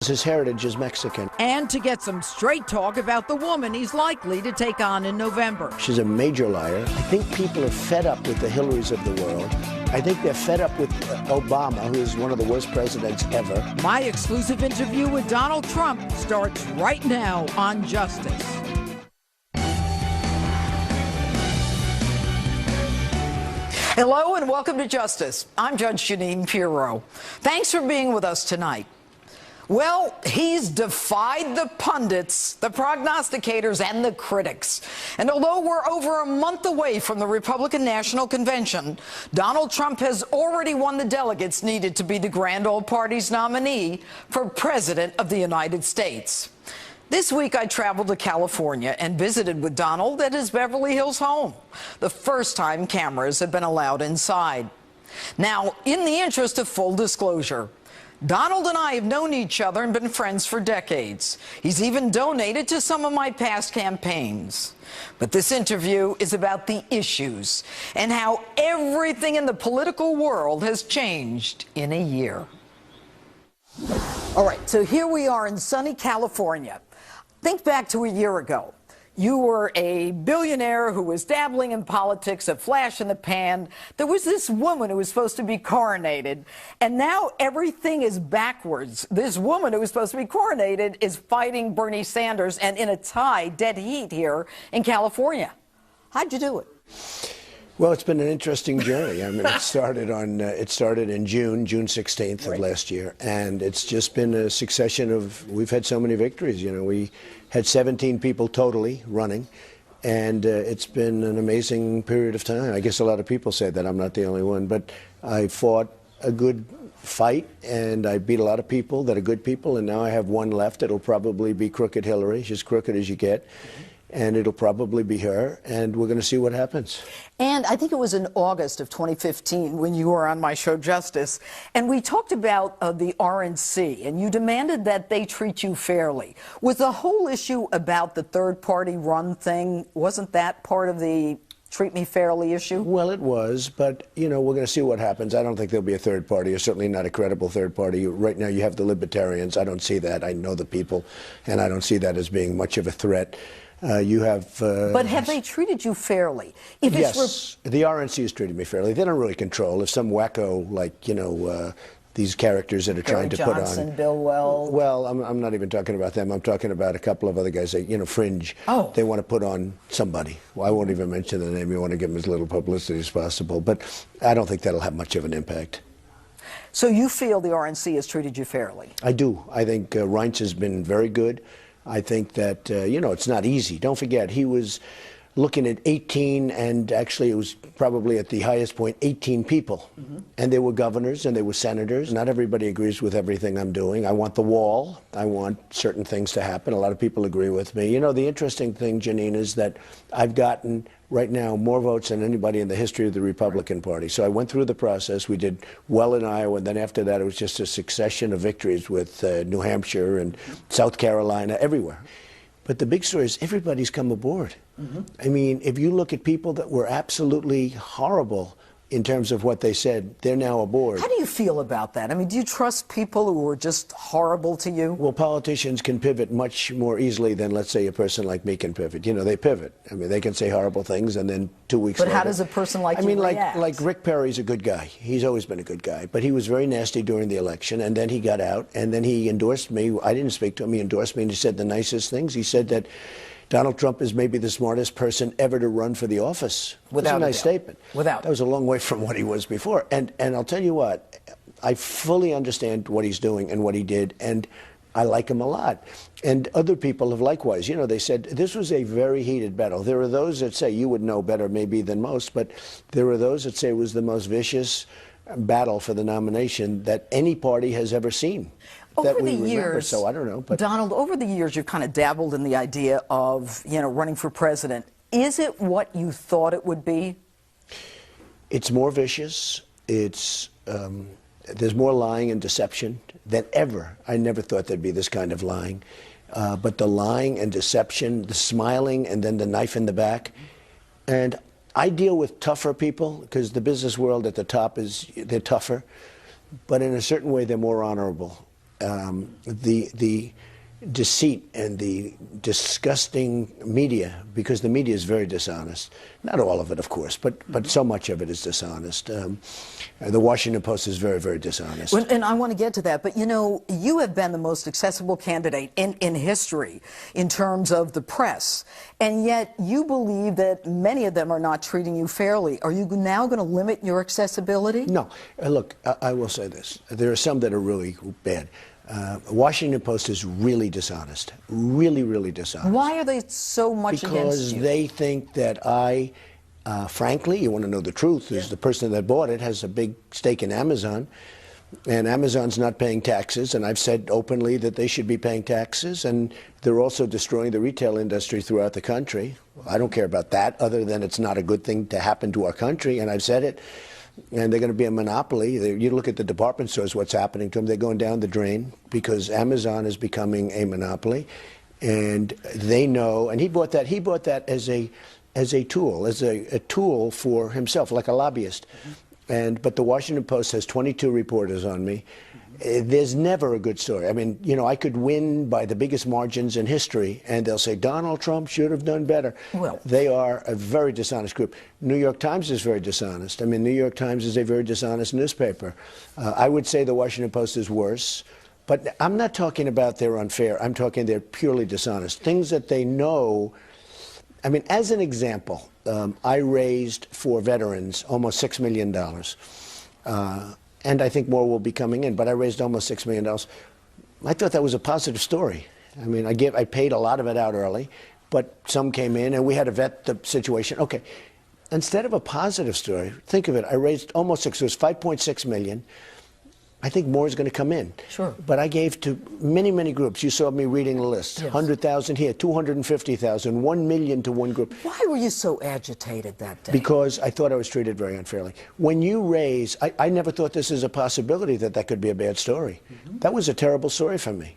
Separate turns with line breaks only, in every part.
His heritage is Mexican.
And to get some straight talk about the woman he's likely to take on in November.
She's a major liar. I think people are fed up with the Hillarys of the world. I think they're fed up with Obama, who is one of the worst presidents ever.
My exclusive interview with Donald Trump starts right now on Justice. Hello and welcome to Justice. I'm Judge Jeanine Pirro. Thanks for being with us tonight. Well, he's defied the pundits, the prognosticators, and the critics. And although we're over a month away from the Republican National Convention, Donald Trump has already won the delegates needed to be the grand old party's nominee for President of the United States. This week, I traveled to California and visited with Donald at his Beverly Hills home, the first time cameras have been allowed inside. Now, in the interest of full disclosure, Donald and I have known each other and been friends for decades. He's even donated to some of my past campaigns. But this interview is about the issues and how everything in the political world has changed in a year. All right, so here we are in sunny California. Think back to a year ago. You were a billionaire who was dabbling in politics, a flash in the pan. There was this woman who was supposed to be coronated, and now everything is backwards. This woman who was supposed to be coronated is fighting Bernie Sanders and in a tie, dead heat here in California. How'd you do it?
Well, it's been an interesting journey. I mean, it started in June 16th of last year, and it's just been a succession of, we've had so many victories. You know, we had 17 people totally running, and it's been an amazing period of time. I guess a lot of people say that. I'm not the only one, but I fought a good fight, and I beat a lot of people that are good people, and now I have one left. It'll probably be crooked Hillary. She's crooked as you get. And it'll probably be her, and we're going to see what happens.
And I think it was in August of 2015 when you were on my show, Justice, and we talked about the RNC, and you demanded that they treat you fairly. Was the whole issue about the third-party run thing, wasn't that part of the treat me fairly issue?
Well, it was, but, you know, we're going to see what happens. I don't think there'll be a third party, or certainly not a credible third party. Right now you have the Libertarians. I don't see that. I know the people, and I don't see that as being much of a threat. You have...
but have they treated you fairly?
If yes, the RNC has treated me fairly. They don't really control. If some wacko, like, you know, these characters that are trying to put on...
Bill Weld.
Well, I'm not even talking about them. I'm talking about a couple of other guys that, you know, fringe.
Oh.
They want to put on somebody. Well, I won't even mention the name. You want to give them as little publicity as possible. But I don't think that'll have much of an impact.
So you feel the RNC has treated you fairly?
I do. I think Reince has been very good. I think that, you know, it's not easy. Don't forget, he was looking at 18, and actually it was probably at the highest point, 18 people. Mm-hmm. And they were governors and they were senators. Not everybody agrees with everything I'm doing. I want the wall. I want certain things to happen. A lot of people agree with me. You know, the interesting thing, Jeanine, is that I've gotten right now more votes than anybody in the history of the Republican Party. So I went through the process. We did well in Iowa, and then after that it was just a succession of victories with New Hampshire and South Carolina, everywhere. But the big story is everybody's come aboard. Mm-hmm. I mean, if you look at people that were absolutely horrible in terms of what they said, they're now aboard.
How do you feel about that? I mean, do you trust people who were just horrible to you?
Well, politicians can pivot much more easily than, let's say, a person like me can pivot. You know, they pivot. I mean, they can say horrible things, and then 2 weeks later...
But how does a person like you react?
like Rick Perry's a good guy. He's always been a good guy. But he was very nasty during the election, and then he got out, and then he endorsed me. I didn't speak to him. He endorsed me, and he said the nicest things. He said that Donald Trump is maybe the smartest person ever to run for the office.
Without
That's a nice statement.
Without.
That was a long way from what he was before. And I'll tell you what, I fully understand what he's doing and what he did, and I like him a lot. And other people have likewise. You know, they said this was a very heated battle. There are those that say, you would know better maybe than most, but there are those that say it was the most vicious battle for the nomination that any party has ever seen.
Over the years,
so I don't know. But
Donald, over the years, you've kind of dabbled in the idea of, you know, running for president. Is it what you thought it would be?
It's more vicious. It's there's more lying and deception than ever. I never thought there'd be this kind of lying. But the lying and deception, the smiling, and then the knife in the back. And I deal with tougher people because the business world at the top they're tougher. But in a certain way, they're more honorable. the deceit and the disgusting media, because the media is very dishonest. Not all of it, of course, but so much of it is dishonest. The Washington Post is very, very dishonest.
Well, and I want to get to that, but you know, you have been the most accessible candidate in history in terms of the press, and yet you believe that many of them are not treating you fairly. Are you now going to limit your accessibility?
No. Look, I will say this. There are some that are really bad. Washington Post is really dishonest. Really, really dishonest.
Why are they so much against you?
Because they think that I, frankly, you want to know the truth, is the person that bought it has a big stake in Amazon, and Amazon's not paying taxes, and I've said openly that they should be paying taxes, and they're also destroying the retail industry throughout the country. I don't care about that, other than it's not a good thing to happen to our country, and I've said it. And they're going to be a monopoly. You look at the department stores, what's happening to them. They're going down the drain because Amazon is becoming a monopoly. And they know, and he bought that as a tool for himself, like a lobbyist. But the Washington Post has 22 reporters on me. There's never a good story. I mean, you know, I could win by the biggest margins in history, and they'll say Donald Trump should have done better. Well, they are a very dishonest group. New York Times is very dishonest. I mean, New York Times is a very dishonest newspaper. I would say the Washington Post is worse. But I'm not talking about they're unfair. I'm talking they're purely dishonest. Things that they know. I mean, as an example, I raised for veterans almost $6 million. And I think more will be coming in, but I raised almost $6 million. I thought that was a positive story. I mean, I paid a lot of it out early, but some came in, and we had to vet the situation. Okay, instead of a positive story, think of it. I raised almost it was $5.6 million. I think more is going to come in. Sure. But I gave to many, many groups. You saw me reading the list. Yes. 100,000 here, 250,000, 1 million to one group.
Why were you so agitated that day?
Because I thought I was treated very unfairly. When you raise, I never thought this is a possibility that could be a bad story. That was a terrible story for me.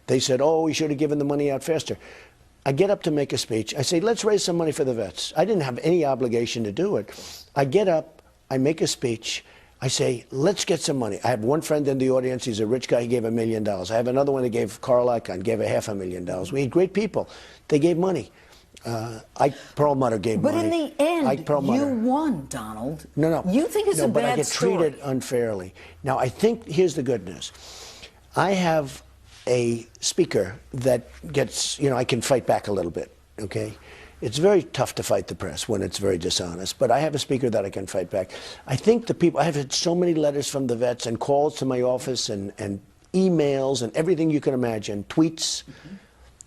They said, oh, we should have given the money out faster. I get up to make a speech. I say, let's raise some money for the vets. I didn't have any obligation to do it. I get up, I make a speech. I say, let's get some money. I have one friend in the audience. He's a rich guy. He gave $1 million. I have another one that gave, Carl Icahn, gave $500,000. We had great people. They gave money. Ike Perlmutter gave money.
But in the end, you won, Donald.
No.
You think it's a bad story.
But I get treated unfairly. Now, I think, here's the good news. I have a speaker that gets, you know, I can fight back a little bit, okay? It's very tough to fight the press when it's very dishonest, but I have a speaker that I can fight back. I think the people, I've had so many letters from the vets and calls to my office and emails and everything you can imagine, tweets.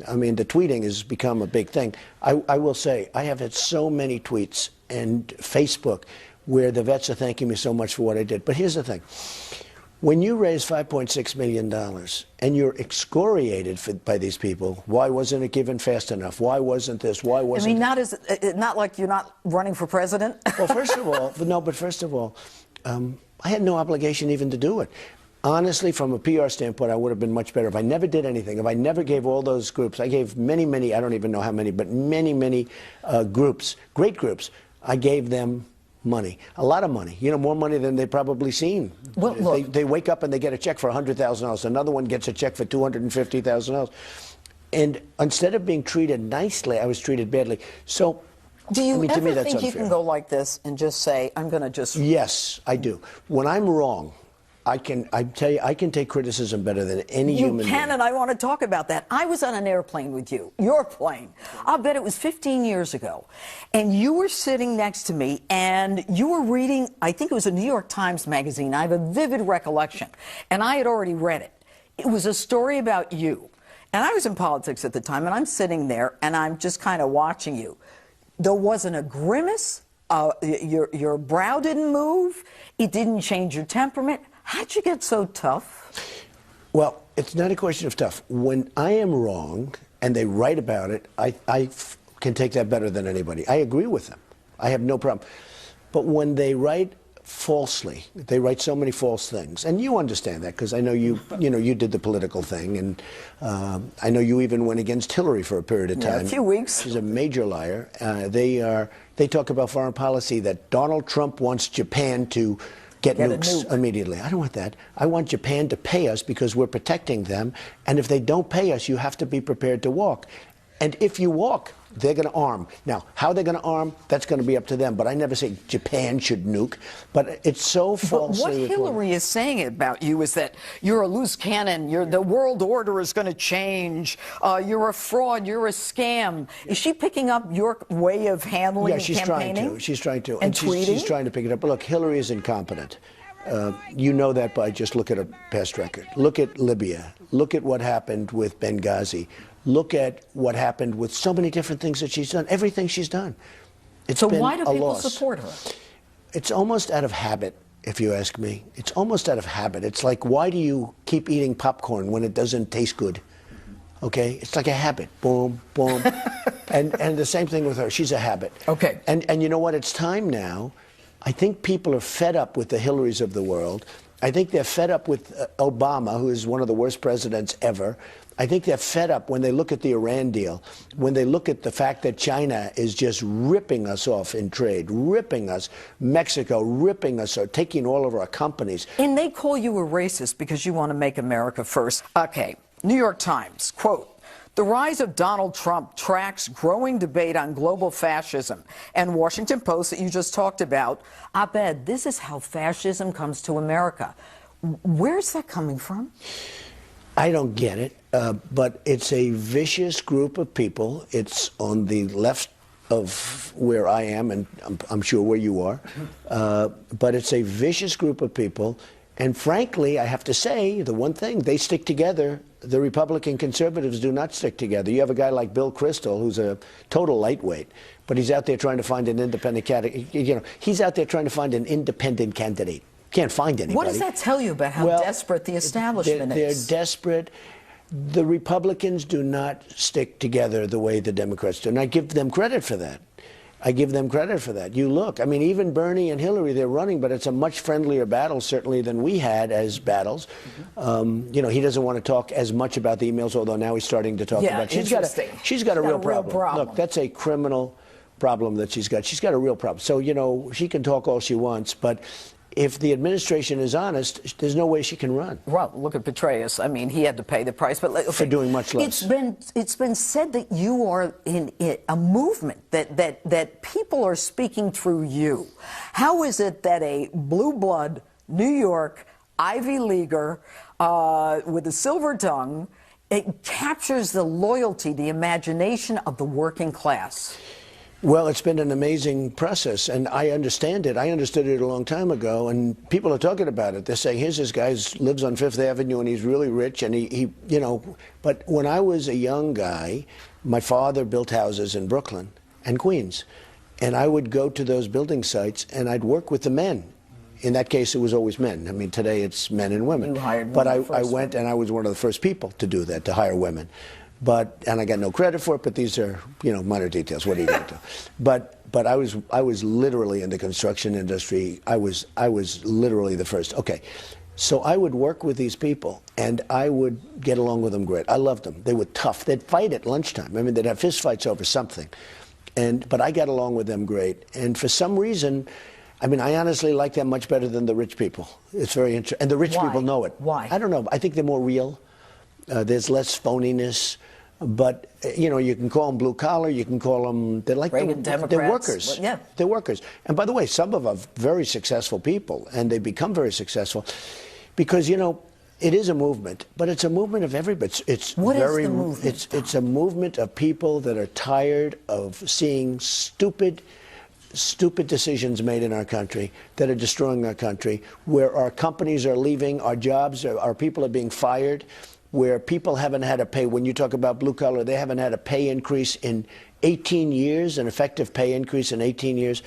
I mean, the tweeting has become a big thing. I will say, I have had so many tweets and Facebook where the vets are thanking me so much for what I did. But here's the thing. When you raise $5.6 million and you're excoriated by these people, why wasn't it given fast enough? Why wasn't this? Why wasn't
not like you're not running for president?
Well, first of all, I had no obligation even to do it. Honestly, from a PR standpoint, I would have been much better if I never did anything, if I never gave all those groups. I gave many, I don't even know how many, but many groups, great groups. I gave them money, a lot of money, you know, more money than they've probably seen. Well, look, they wake up and they get a check for $100,000. Another one gets a check for $250,000. And instead of being treated nicely, I was treated badly. So,
do you
to me, that's
think
unfair.
You can go like this and just say, I'm going to just...
Yes, I do. When I'm wrong, I tell you, I can take criticism better than any human being.
You can, and I want to talk about that. I was on an airplane with you, your plane. I'll bet it was 15 years ago. And you were sitting next to me, and you were reading, I think it was a New York Times magazine. I have a vivid recollection. And I had already read it. It was a story about you. And I was in politics at the time, and I'm sitting there, and I'm just kind of watching you. There wasn't a grimace. Your brow didn't move. It didn't change your temperament. How'd you get so tough?
Well, it's not a question of tough. When I am wrong and they write about it, I can take that better than anybody. I agree with them. I have no problem. But when they write falsely, they write so many false things, and you understand that because I know you did the political thing, and I know you even went against Hillary for a period of time.
Yeah, a few weeks.
She's a major liar. They talk about foreign policy that Donald Trump wants Japan to get
a
nukes
nuke
immediately. I don't want that. I want Japan to pay us because we're protecting them. And if they don't pay us, you have to be prepared to walk. And if you walk, they're going to arm. Now, how they're going to arm, that's going to be up to them. But I never say Japan should nuke. But it's so falsely
But what Hillary is saying about you is that you're a loose cannon. The world order is going to change. You're a fraud. You're a scam. Is she picking up your way of handling campaigning?
She's trying to.
And
she's
tweeting?
Trying to pick it up. But look, Hillary is incompetent. You know that by just look at her past record. Look at Libya. Look at what happened with Benghazi. Look at what happened with so many different things that she's done. Everything she's done.
So why do people support her?
It's almost out of habit, if you ask me. It's almost out of habit. It's like, why do you keep eating popcorn when it doesn't taste good? Okay? It's like a habit. Boom, boom. and the same thing with her. She's a habit.
Okay.
And you know what? It's time now. I think people are fed up with the Hillarys of the world. I think they're fed up with Obama, who is one of the worst presidents ever. I think they're fed up when they look at the Iran deal, when they look at the fact that China is just ripping us off in trade, ripping us, Mexico ripping us, or taking all of our companies.
And they call you a racist because you want to make America first. Okay, New York Times, quote, "The rise of Donald Trump tracks growing debate on global fascism." And Washington Post, that you just talked about, op-ed, "This is how fascism comes to America." Where's that coming from?
I don't get it, but it's a vicious group of people. It's on the left of where I am, and I'm sure where you are. But it's a vicious group of people. And frankly, I have to say, the one thing, they stick together. The Republican conservatives do not stick together. You have a guy like Bill Kristol, who's a total lightweight, but he's out there trying to find an independent candidate. You know, he's out there trying to find an independent candidate. Can't find anybody.
What does that tell you about how desperate the establishment is?
They're desperate. The Republicans do not stick together the way the Democrats do. And I give them credit for that. I give them credit for that. You look, I mean, even Bernie and Hillary, they're running, but it's a much friendlier battle, certainly, than we had as battles. You know, he doesn't want to talk as much about the emails, although now he's starting to talk about it. She's got a real problem. Look, that's a criminal problem that she's got. She's got a real problem. So, you know, she can talk all she wants, but if the administration is honest, there's no way she can run.
Well, look at Petraeus. I mean, he had to pay the price, but okay,
for doing much less.
It's been said that you are in a movement that people are speaking through you. How is it that a blue blood New York Ivy Leaguer with a silver tongue, it captures the loyalty, the imagination of the working class?
Well, it's been an amazing process, and I understand it. I understood it a long time ago, and people are talking about it. They're saying, here's this guy who lives on Fifth Avenue, and he's really rich, and he you know. But when I was a young guy, my father built houses in Brooklyn and Queens, and I would go to those building sites, and I'd work with the men. In that case, it was always men. I mean, today it's men and women.
You hired
but I went, and I was one of the first people to do that, to hire women. And I got no credit for it, but these are, you know, minor details. What are you going to do? But I was literally in the construction industry. I was literally the first. Okay. So I would work with these people, and I would get along with them great. I loved them. They were tough. They'd fight at lunchtime. I mean, they'd have fist fights over something. But I got along with them great. And for some reason, I mean, I honestly like them much better than the rich people. It's very interesting. And the rich people know it.
Why?
I don't know. I think they're more real. There's less phoniness. But, you know, you can call them blue collar, you can call them, they're like they're workers.
Well, yeah.
They're workers. And by the way, some of them are very successful people, and they become very successful because, you know, it is a movement, but it's a movement of everybody.
What is the movement?
It's a movement of people that are tired of seeing stupid decisions made in our country that are destroying our country, where our companies are leaving, our jobs, our people are being fired, where people haven't had a pay. When you talk about blue collar, they haven't had a pay increase in 18 years, an effective pay increase in 18 years.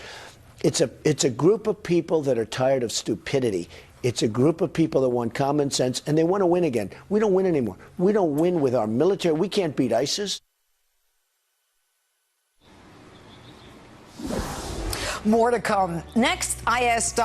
It's a group of people that are tired of stupidity. It's a group of people that want common sense, and they want to win again. We don't win anymore. We don't win with our military. We can't beat ISIS.
More to come. Next, I asked